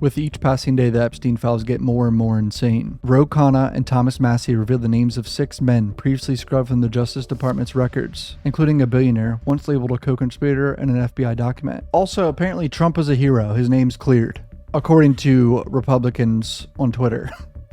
With each passing day, the Epstein files get more and more insane. Khanna and Thomas Massie revealed the names of 6 men previously scrubbed from the Justice Department's records, including a billionaire, once labeled a co-conspirator, and an FBI document. Also, apparently Trump was a hero. His name's cleared, according to Republicans on Twitter.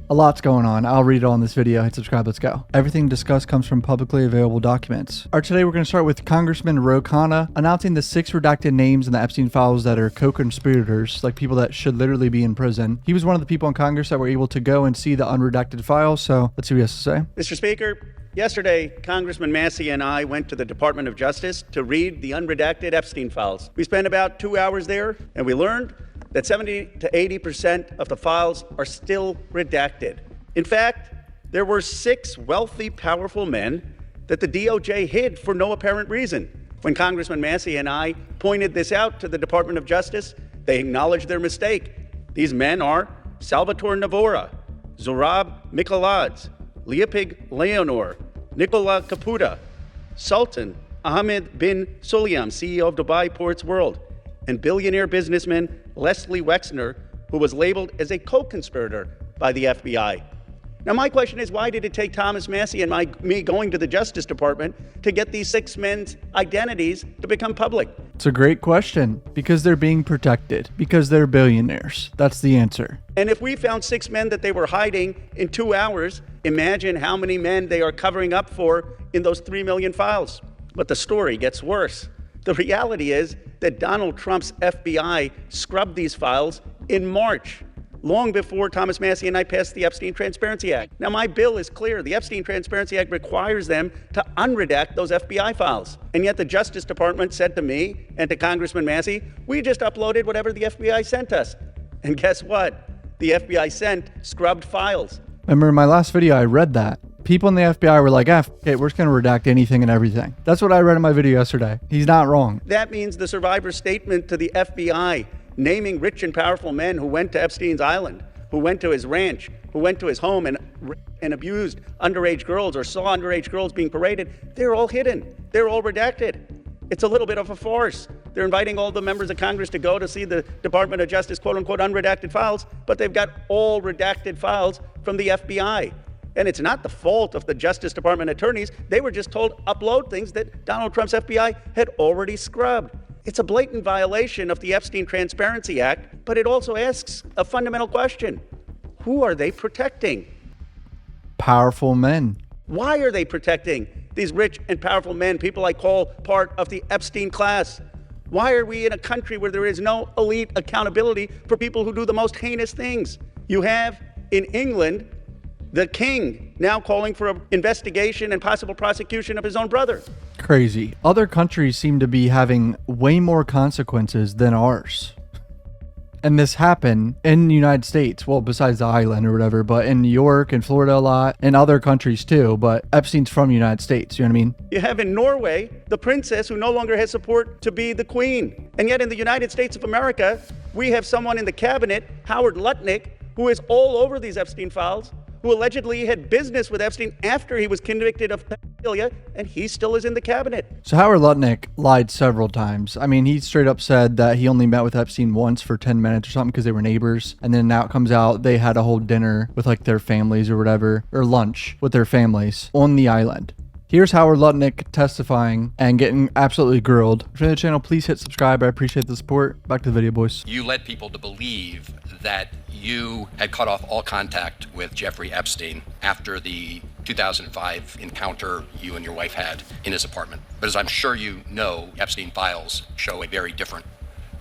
A lot's going on. I'll read it all in this video. Hit subscribe. Let's go. Everything discussed comes from publicly available documents. Today we're going to start with Congressman Khanna announcing the 6 redacted names in the Epstein files that are co-conspirators, like people that should literally be in prison. He was one of the people in Congress that were able to go and see the unredacted files, so let's see what he has to say. Mr. Speaker, yesterday, Congressman Massie and I went to the Department of Justice to read the unredacted Epstein files. We spent about 2 hours there, and we learned that 70 to 80% of the files are still redacted. In fact, there were 6 wealthy, powerful men that the DOJ hid for no apparent reason. When Congressman Massie and I pointed this out to the Department of Justice, they acknowledged their mistake. These men are Salvatore Navora, Zorab Mikaladze, Leopig Leonor, Nicola Caputa, Sultan Ahmed bin Sulayem, CEO of Dubai Ports World, and billionaire businessman Leslie Wexner, who was labeled as a co-conspirator by the FBI. Now, my question is, why did it take Thomas Massie and me going to the Justice Department to get these 6 men's identities to become public? It's a great question. Because they're being protected. Because they're billionaires. That's the answer. And if we found 6 men that they were hiding in 2 hours, imagine how many men they are covering up for in those 3 million files. But the story gets worse. The reality is that Donald Trump's FBI scrubbed these files in March, long before Thomas Massie and I passed the Epstein Transparency Act. Now, my bill is clear. The Epstein Transparency Act requires them to unredact those FBI files. And yet the Justice Department said to me and to Congressman Massie, we just uploaded whatever the FBI sent us. And guess what? The FBI sent scrubbed files. Remember in my last video, I read that. People in the FBI were like, okay, we're just going to redact anything and everything. That's what I read in my video yesterday. He's not wrong. That means the survivor's statement to the FBI, naming rich and powerful men who went to Epstein's island, who went to his ranch, who went to his home and abused underage girls or saw underage girls being paraded, they're all hidden. They're all redacted. It's a little bit of a farce. They're inviting all the members of Congress to go to see the Department of Justice, quote unquote, unredacted files, but they've got all redacted files from the FBI. And it's not the fault of the Justice Department attorneys. They were just told upload things that Donald Trump's FBI had already scrubbed. It's a blatant violation of the Epstein Transparency Act, but it also asks a fundamental question. Who are they protecting? Powerful men. Why are they protecting these rich and powerful men, people I call part of the Epstein class? Why are we in a country where there is no elite accountability for people who do the most heinous things? You have in England the king now calling for an investigation and possible prosecution of his own brother. Crazy. Other countries seem to be having way more consequences than ours. And this happened in the United States. Well, besides the island or whatever, but in New York and Florida a lot, and other countries too. But Epstein's from the United States, you know what I mean? You have in Norway the princess who no longer has support to be the queen. And yet in the United States of America, we have someone in the cabinet, Howard Lutnick, who is all over these Epstein files, who allegedly had business with Epstein after he was convicted of pedophilia, and he still is in the cabinet. So Howard Lutnick lied several times. I mean, he straight up said that he only met with Epstein once for 10 minutes or something because they were neighbors. And then now it comes out they had a whole dinner with like their families or whatever, or lunch with their families on the island. Here's Howard Lutnick testifying and getting absolutely grilled. If you're new to the channel, please hit subscribe. I appreciate the support. Back to the video, boys. You led people to believe that you had cut off all contact with Jeffrey Epstein after the 2005 encounter you and your wife had in his apartment. But as I'm sure you know, Epstein files show a very different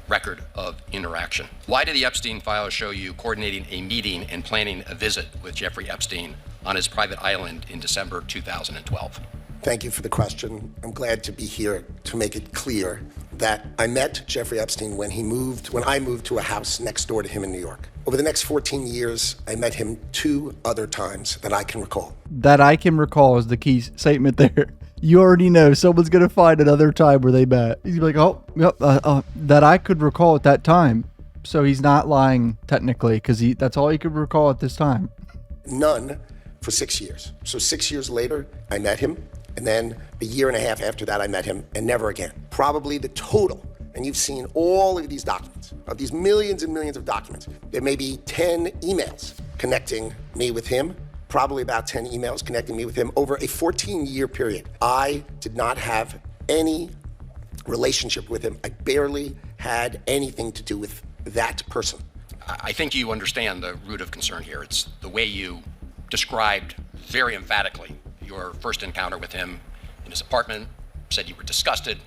record of interaction. Why did the Epstein files show you coordinating a meeting and planning a visit with Jeffrey Epstein on his private island in December 2012? Thank you for the question. I'm glad to be here to make it clear that I met Jeffrey Epstein when I moved to a house next door to him in New York. Over the next 14 years, I met him 2 other times that I can recall. That I can recall is the key statement there. You already know someone's going to find another time where they met. He's like, oh, yep, that I could recall at that time. So he's not lying technically because that's all he could recall at this time. None for 6 years. So 6 years later, I met him. And then a year and a half after that, I met him and never again. Probably the total and you've seen all of these documents, of these millions and millions of documents, there may be 10 emails connecting me with him, probably about 10 emails connecting me with him over a 14-year period. I did not have any relationship with him. I barely had anything to do with that person. I think you understand the root of concern here. It's the way you described very emphatically your first encounter with him in his apartment, said you were disgusted,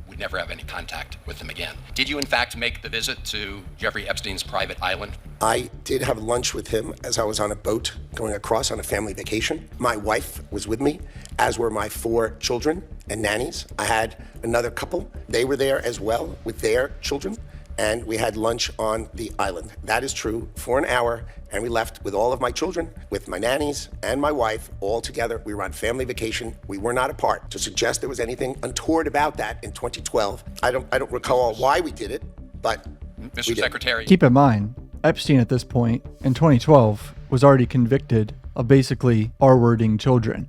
would never have any contact with him again. Did you in fact make the visit to Jeffrey Epstein's private island? I did have lunch with him as I was on a boat going across on a family vacation. My wife was with me, as were my 4 children and nannies. I had another couple. They were there as well with their children, and we had lunch on the island. That is true, for an hour, and we left with all of my children, with my nannies and my wife, all together. We were on family vacation. We were not apart. To suggest there was anything untoward about that in 2012, I don't recall why we did it, but Mr. Secretary. Keep in mind, Epstein at this point, in 2012, was already convicted of basically R-wording children,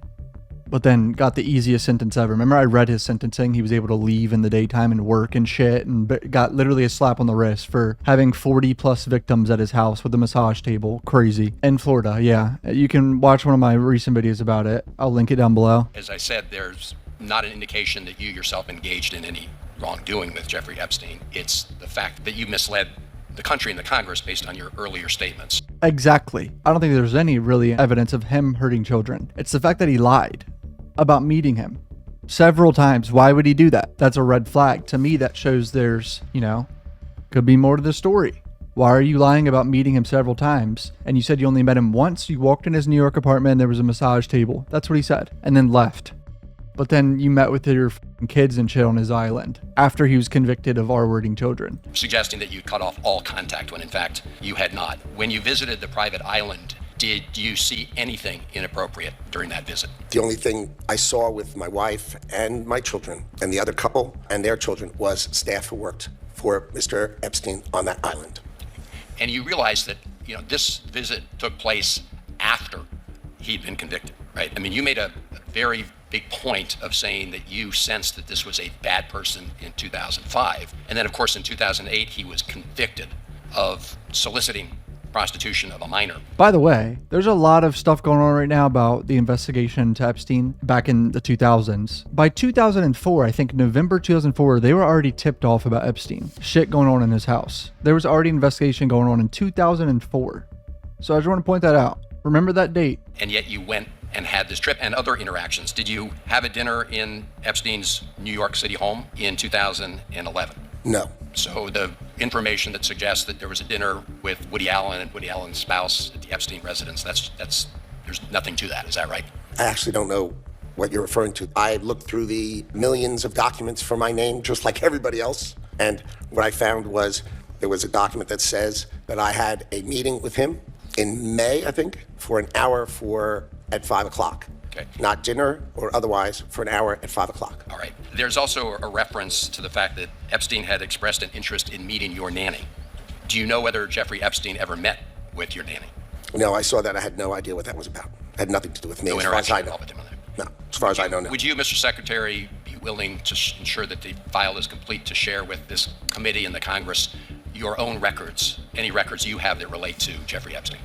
but then got the easiest sentence ever. Remember, I read his sentencing. He was able to leave in the daytime and work and shit, and got literally a slap on the wrist for having 40 plus victims at his house with a massage table. Crazy. In Florida, yeah. You can watch one of my recent videos about it. I'll link it down below. As I said, there's not an indication that you yourself engaged in any wrongdoing with Jeffrey Epstein. It's the fact that you misled the country and the Congress based on your earlier statements. Exactly. I don't think there's any really evidence of him hurting children. It's the fact that he lied about meeting him several times. Why would he do that? That's a red flag. To me, that shows there's, could be more to the story. Why are you lying about meeting him several times? And you said you only met him once. You walked in his New York apartment and there was a massage table. That's what he said. And then left. But then you met with your kids and shit on his island after he was convicted of R-wording children. Suggesting that you cut off all contact when in fact you had not. When you visited the private island, did you see anything inappropriate during that visit? The only thing I saw with my wife and my children and the other couple and their children was staff who worked for Mr. Epstein on that island. And you realize that, this visit took place after he'd been convicted, right? I mean, you made a very big point of saying that you sensed that this was a bad person in 2005. And then, of course, in 2008, he was convicted of soliciting prostitution of a minor. By the way, there's a lot of stuff going on right now about the investigation to Epstein back in the 2000s. By 2004, I think November 2004, they were already tipped off about Epstein. Shit going on in his house. There was already an investigation going on in 2004. So I just want to point that out. Remember that date. And yet you went and had this trip and other interactions. Did you have a dinner in Epstein's New York City home in 2011? No. So the information that suggests that there was a dinner with Woody Allen and Woody Allen's spouse at the Epstein residence, that's there's nothing to that. Is that right? I actually don't know what you're referring to. I looked through the millions of documents for my name, just like everybody else. And what I found was there was a document that says that I had a meeting with him in May, I think, for an hour at 5 o'clock. Okay. Not dinner or otherwise, for an hour at 5 o'clock. All right. There's also a reference to the fact that Epstein had expressed an interest in meeting your nanny. Do you know whether Jeffrey Epstein ever met with your nanny? No, I saw that. I had no idea what that was about. It had nothing to do with me. No as far as interaction I at know. all with him on that? No, as far as I know, no. Would you, Mr. Secretary, be willing to ensure that the file is complete to share with this committee and the Congress your own records, any records you have that relate to Jeffrey Epstein?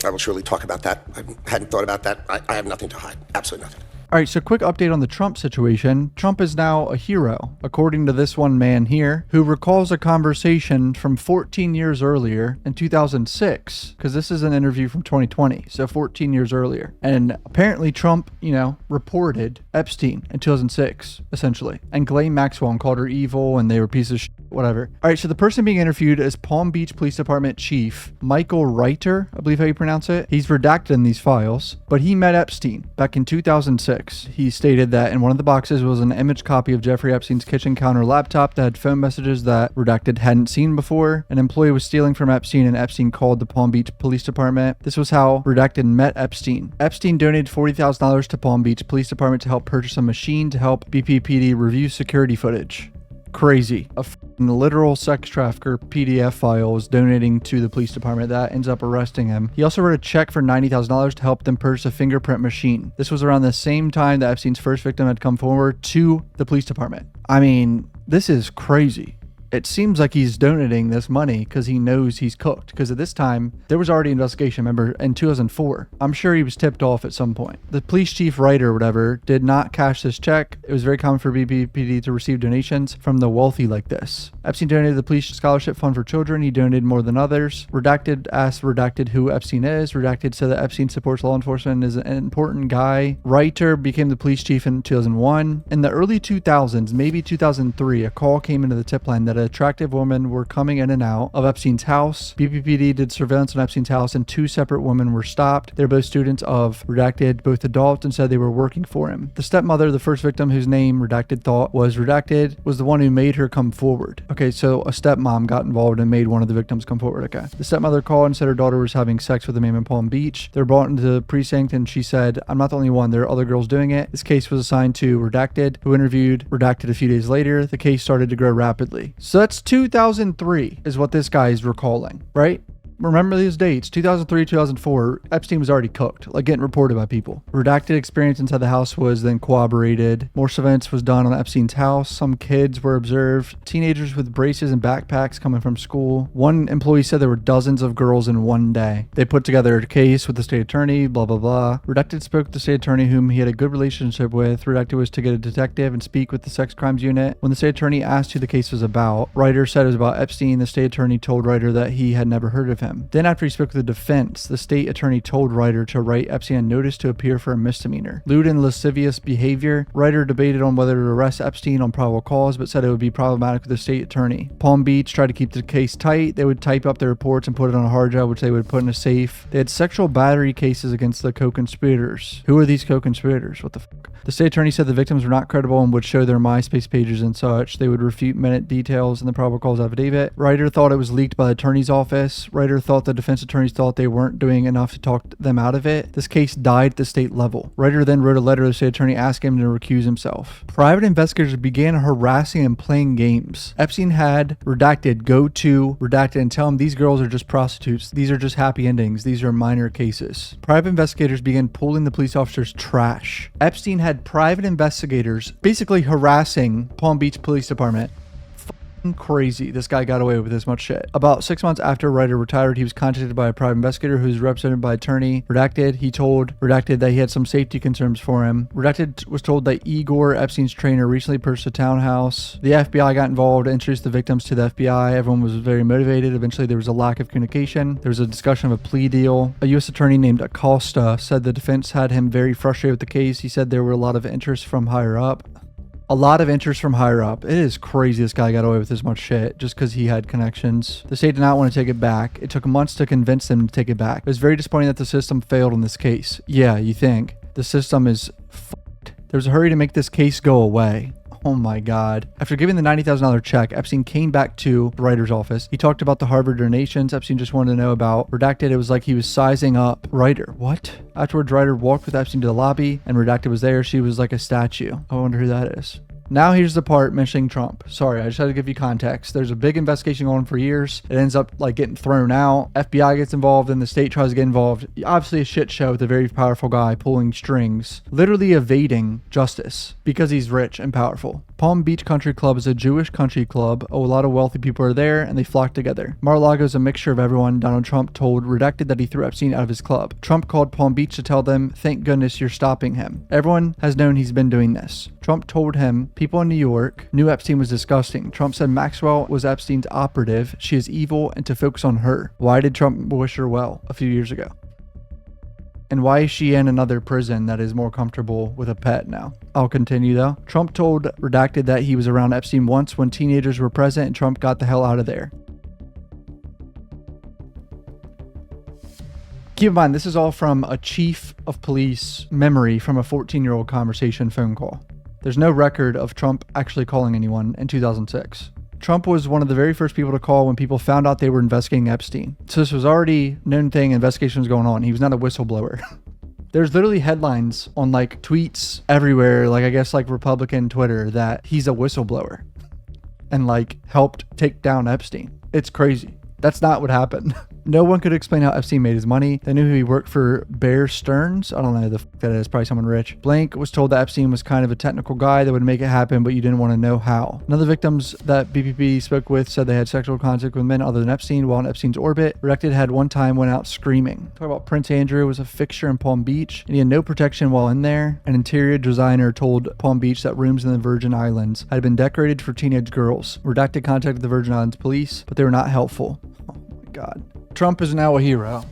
I will surely talk about that. I hadn't thought about that. I have nothing to hide. Absolutely nothing. All right, so quick update on the Trump situation. Trump is now a hero, according to this one man here, who recalls a conversation from 14 years earlier in 2006, because this is an interview from 2020, so 14 years earlier. And apparently Trump, reported Epstein in 2006, essentially. And Ghislaine Maxwell called her evil, and they were pieces of shit, whatever. All right, so the person being interviewed is Palm Beach Police Department Chief Michael Reiter, I believe how you pronounce it. He's redacted in these files, but he met Epstein back in 2006. He stated that in one of the boxes was an image copy of Jeffrey Epstein's kitchen counter laptop that had phone messages that redacted hadn't seen before. An employee was stealing from Epstein, and Epstein called the Palm Beach Police Department. This was how redacted met Epstein. Epstein donated $40,000 to Palm Beach Police Department to help purchase a machine to help BPPD review security footage. Crazy. A literal sex trafficker PDF file was donating to the police department that ends up arresting him. He also wrote a check for $90,000 to help them purchase a fingerprint machine. This was around the same time that Epstein's first victim had come forward to the police department. I mean, this is crazy. It seems like he's donating this money because he knows he's cooked. Because at this time, there was already an investigation, remember, in 2004. I'm sure he was tipped off at some point. The police chief writer or whatever did not cash this check. It was very common for BPD to receive donations from the wealthy like this. Epstein donated the police scholarship fund for children. He donated more than others. Redacted asked Redacted who Epstein is. Redacted said that Epstein supports law enforcement and is an important guy. Reiter became the police chief in 2001. In the early 2000s, maybe 2003, a call came into the tip line that attractive women were coming in and out of Epstein's house. BPPD did surveillance on Epstein's house and 2 separate women were stopped. They're both students of Redacted, both adults, and said they were working for him. The stepmother, the first victim whose name Redacted thought was Redacted, was the one who made her come forward. Okay, so a stepmom got involved and made one of the victims come forward. Okay. The stepmother called and said her daughter was having sex with a man in Palm Beach. They were brought into the precinct and she said, I'm not the only one. There are other girls doing it. This case was assigned to Redacted, who interviewed Redacted a few days later. The case started to grow rapidly. So that's 2003 is what this guy is recalling, right? Remember these dates, 2003, 2004, Epstein was already cooked, like getting reported by people. Redacted experience inside the house was then corroborated. More surveillance was done on Epstein's house. Some kids were observed. Teenagers with braces and backpacks coming from school. One employee said there were dozens of girls in one day. They put together a case with the state attorney, blah, blah, blah. Redacted spoke to the state attorney whom he had a good relationship with. Redacted was to get a detective and speak with the sex crimes unit. When the state attorney asked who the case was about, Reiter said it was about Epstein. The state attorney told Reiter that he had never heard of him. Then after he spoke to the defense, the state attorney told Reiter to write Epstein a notice to appear for a misdemeanor. Lewd and lascivious behavior. Reiter debated on whether to arrest Epstein on probable cause, but said it would be problematic with the state attorney. Palm Beach tried to keep the case tight. They would type up their reports and put it on a hard drive, which they would put in a safe. They had sexual battery cases against the co-conspirators. Who are these co-conspirators? What the fuck? The state attorney said the victims were not credible and would show their MySpace pages and such. They would refute minute details in the probable cause affidavit. Reiter thought it was leaked by the attorney's office. Reiter thought the defense attorneys thought they weren't doing enough to talk them out of it. This case died at the state level. Reiter then wrote a letter to the state attorney asking him to recuse himself. Private investigators began harassing and playing games. Epstein had Redacted go to Redacted and tell him these girls are just prostitutes. These are just happy endings. These are minor cases. Private investigators began pulling the police officers' trash. Epstein had private investigators basically harassing Palm Beach Police Department. Crazy. This guy got away with this much shit. About 6 months after Reiter retired, he was contacted by a private investigator who was represented by attorney Redacted. He told Redacted that he had some safety concerns for him. Redacted was told that Igor, Epstein's trainer, recently purchased a townhouse. The FBI got involved, introduced the victims to the FBI. Everyone was very motivated. Eventually, there was a lack of communication. There was a discussion of a plea deal. A U.S. attorney named Acosta said the defense had him very frustrated with the case. He said there were a lot of interest from higher up. It is crazy this guy got away with this much shit just because he had connections. The state did not want to take it back. It took months to convince them to take it back. It was very disappointing that the system failed in this case. Yeah, you think. The system is fucked. There was a hurry to make this case go away. Oh my God. After giving the $90,000 check, Epstein came back to the writer's office. He talked about the Harvard donations. Epstein just wanted to know about Redacted. It was like he was sizing up Reiter. What? Afterwards, Reiter walked with Epstein to the lobby and Redacted was there. She was like a statue. I wonder who that is. Now here's the part mentioning Trump. Sorry, I just had to give you context. There's a big investigation going on for years. It ends up like getting thrown out. FBI gets involved and the state tries to get involved. Obviously a shit show with a very powerful guy pulling strings, literally evading justice because he's rich and powerful. Palm Beach Country Club is a Jewish country club. A lot of wealthy people are there and they flock together. Mar-a-Lago is a mixture of everyone. Donald Trump told Redacted that he threw Epstein out of his club. Trump called Palm Beach to tell them, thank goodness you're stopping him. Everyone has known he's been doing this. Trump told him people in New York knew Epstein was disgusting. Trump said Maxwell was Epstein's operative. She is evil and to focus on her. Why did Trump wish her well a few years ago? And why is she in another prison that is more comfortable with a pet now? I'll continue though. Trump told Redacted that he was around Epstein once when teenagers were present and Trump got the hell out of there. Keep in mind, this is all from a chief of police memory from a 14-year-old conversation phone call. There's no record of Trump actually calling anyone in 2006. Trump was one of the very first people to call when people found out they were investigating Epstein. So this was already a known thing, investigation was going on. He was not a whistleblower. There's literally headlines on like tweets everywhere, like I guess like Republican Twitter, that he's a whistleblower and like helped take down Epstein. It's crazy. That's not what happened. No one could explain how Epstein made his money. They knew he worked for Bear Stearns. I don't know who the f that is. Probably someone rich. Blank was told that Epstein was kind of a technical guy that would make it happen, but you didn't want to know how. None of the victims that BPP spoke with said they had sexual contact with men other than Epstein while in Epstein's orbit. Redacted had one time went out screaming. Talk about Prince Andrew was a fixture in Palm Beach, and he had no protection while in there. An interior designer told Palm Beach that rooms in the Virgin Islands had been decorated for teenage girls. Redacted contacted the Virgin Islands police, but they were not helpful. Oh my God. Trump is now a hero.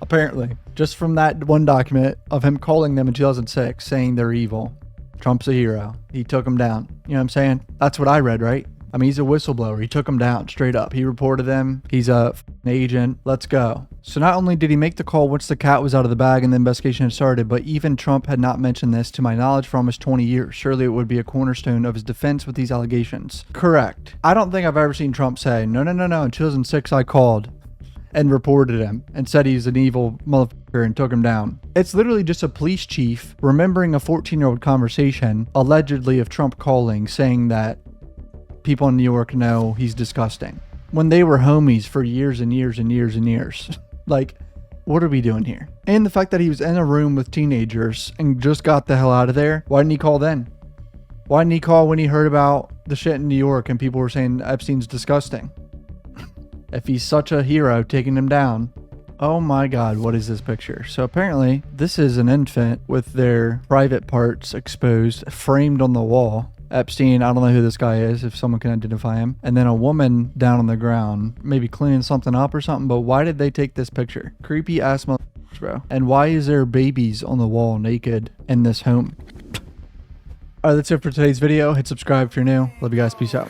Apparently. Just from that one document of him calling them in 2006 saying they're evil. Trump's a hero. He took them down. You know what I'm saying? That's what I read, right? I mean, he's a whistleblower. He took them down straight up. He reported them. He's a agent. Let's go. So not only did he make the call once the cat was out of the bag and the investigation had started, but even Trump had not mentioned this to my knowledge for almost 20 years. Surely it would be a cornerstone of his defense with these allegations. Correct. I don't think I've ever seen Trump say, no. In 2006, I called and reported him and said he's an evil motherfucker and took him down. It's literally just a police chief remembering a 14-year-old conversation, allegedly of Trump calling, saying that people in New York know he's disgusting. When they were homies for years and years and years and years. Like, what are we doing here? And the fact that he was in a room with teenagers and just got the hell out of there. Why didn't he call then? Why didn't he call when he heard about the shit in New York and people were saying Epstein's disgusting? If he's such a hero taking him down. Oh my God, what is this picture? So apparently this is an infant with their private parts exposed, framed on the wall. Epstein, I don't know who this guy is, if someone can identify him. And then a woman down on the ground, maybe cleaning something up or something. But why did they take this picture? Creepy ass motherfuckers, bro. And why is there babies on the wall naked in this home? All right, that's it for today's video. Hit subscribe if you're new. Love you guys. Peace out.